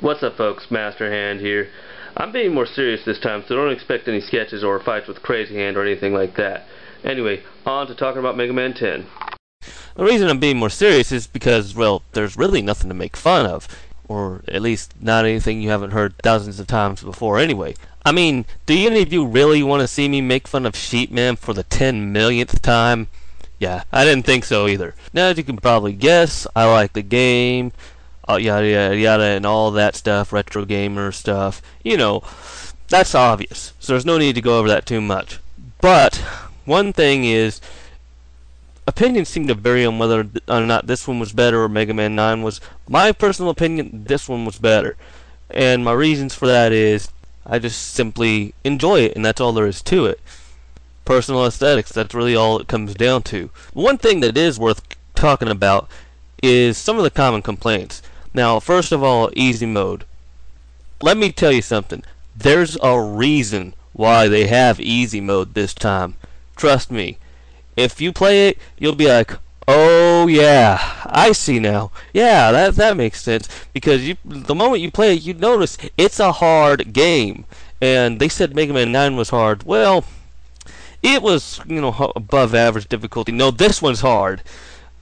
What's up, folks? Master Hand here. I'm being more serious this time, so don't expect any sketches or fights with Crazy Hand or anything like that. Anyway, on to talking about Mega Man 10. The reason I'm being more serious is because, well, there's really nothing to make fun of. Or at least not anything you haven't heard thousands of times before anyway. I mean, do any of you really want to see me make fun of Sheepman for the 10 millionth time? Yeah, I didn't think so either. Now, as you can probably guess, I like the game, yada yada yada, and all that stuff, retro gamer stuff. You know, that's obvious, so there's no need to go over that too much. But one thing is, opinions seem to vary on whether or not this one was better or Mega Man 9 was. My personal opinion, this one was better. And my reasons for that is, I just simply enjoy it, and that's all there is to it. Personal aesthetics, that's really all it comes down to. One thing that is worth talking about is some of the common complaints. Now, first of all, easy mode. Let me tell you something. There's a reason why they have easy mode this time. Trust me. If you play it, you'll be like, oh yeah, I see now. Yeah, that makes sense. Because the moment you play it, you notice it's a hard game. And they said Mega Man 9 was hard. Well, it was, above average difficulty. No, this one's hard.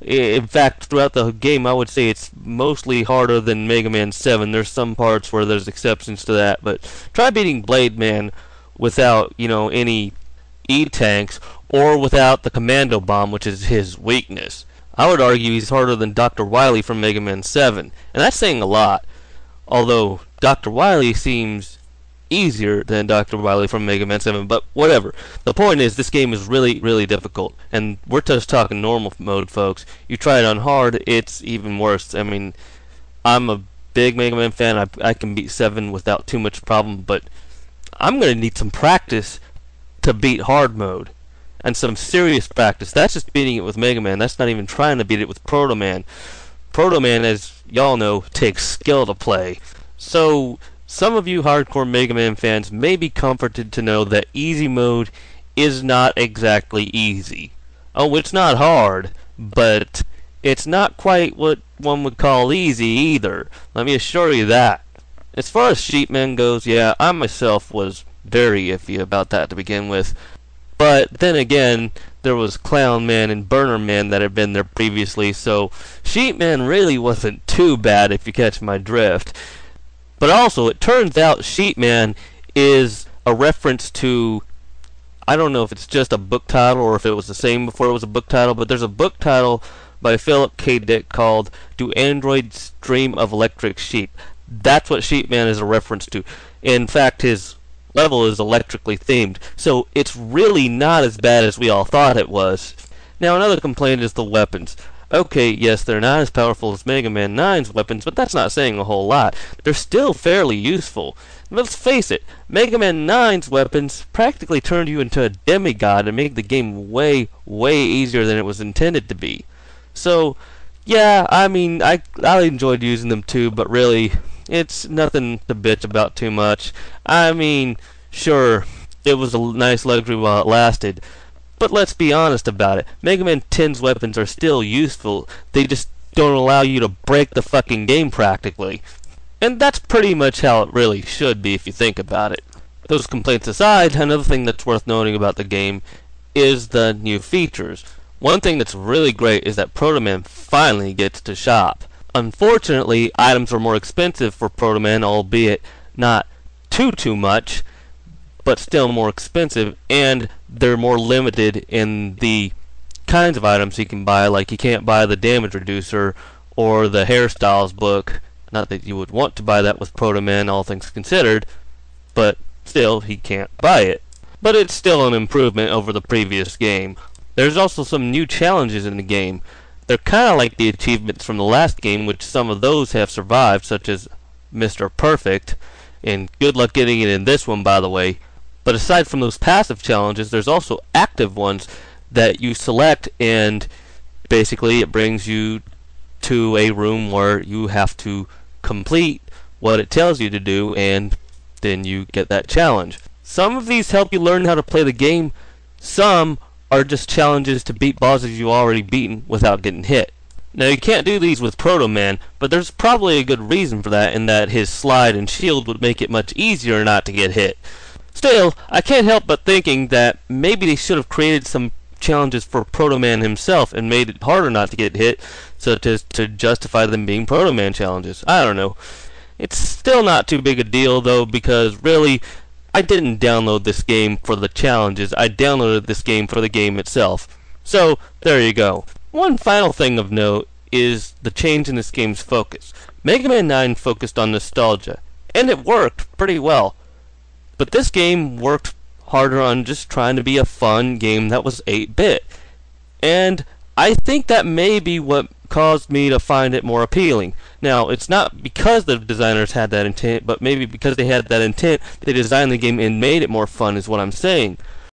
In fact, throughout the game, I would say it's mostly harder than Mega Man 7. There's some parts where there's exceptions to that. But try beating Blade Man without, any E-tanks, or without the commando bomb, which is his weakness. I would argue he's harder than Dr. Wily from Mega Man 7, and that's saying a lot. Although Dr. Wily seems easier than Dr. Wily from Mega Man 7, but whatever. The point is, this game is really, really difficult, and we're just talking normal mode, folks. You try it on hard, it's even worse. I mean, I'm a big Mega Man fan. I can beat 7 without too much problem, but I'm going to need some practice to beat hard mode. And some serious practice. That's just beating it with Mega Man. That's not even trying to beat it with Proto Man. Proto Man, as y'all know, takes skill to play. So, some of you hardcore Mega Man fans may be comforted to know that easy mode is not exactly easy. Oh, it's not hard, but it's not quite what one would call easy either. Let me assure you that. As far as Sheepman goes, yeah, I myself was very iffy about that to begin with. But then again, there was Clown Man and Burner Man that had been there previously, so Sheepman really wasn't too bad if you catch my drift. But also, it turns out Sheepman is a reference to, I don't know if it's just a book title or if it was the same before it was a book title, but there's a book title by Philip K. Dick called Do Androids Dream of Electric Sheep? That's what Sheepman is a reference to. In fact, his level is electrically themed, so it's really not as bad as we all thought it was. Now, another complaint is the weapons. Okay, yes, they're not as powerful as Mega Man 9's weapons, but that's not saying a whole lot. They're still fairly useful. Let's face it, Mega Man 9's weapons practically turned you into a demigod and made the game way, way easier than it was intended to be. So, yeah, I mean, I enjoyed using them too, but really, it's nothing to bitch about too much. I mean, sure, it was a nice luxury while it lasted, but let's be honest about it. Mega Man 10's weapons are still useful. They just don't allow you to break the fucking game practically. And that's pretty much how it really should be if you think about it. Those complaints aside, another thing that's worth noting about the game is the new features. One thing that's really great is that Proto Man finally gets to shop. Unfortunately, items are more expensive for Proto Man, albeit not too much, but still more expensive, and they're more limited in the kinds of items you can buy. Like, you can't buy the damage reducer or the hairstyles book. Not that you would want to buy that with Proto Man, all things considered, but still, he can't buy it. But it's still an improvement over the previous game. There's also some new challenges in the game. They're kind of like the achievements from the last game, which some of those have survived, such as Mr. Perfect, and good luck getting it in this one, by the way. But aside from those passive challenges, there's also active ones that you select, and basically it brings you to a room where you have to complete what it tells you to do, and then you get that challenge. Some of these help you learn how to play the game. Some are just challenges to beat bosses you already beaten without getting hit. Now you can't do these with Proto Man, but there's probably a good reason for that, in that his slide and shield would make it much easier not to get hit. Still, I can't help but thinking that maybe they should have created some challenges for Proto Man himself and made it harder not to get hit, so to justify them being Proto Man challenges. I don't know. It's still not too big a deal though, because really, I didn't download this game for the challenges. I downloaded this game for the game itself. So, there you go. One final thing of note is the change in this game's focus. Mega Man 9 focused on nostalgia, and it worked pretty well. But this game worked harder on just trying to be a fun game that was 8-bit. And I think that may be what caused me to find it more appealing. Now, it's not because the designers had that intent, but maybe because they had that intent, they designed the game and made it more fun, is what I'm saying.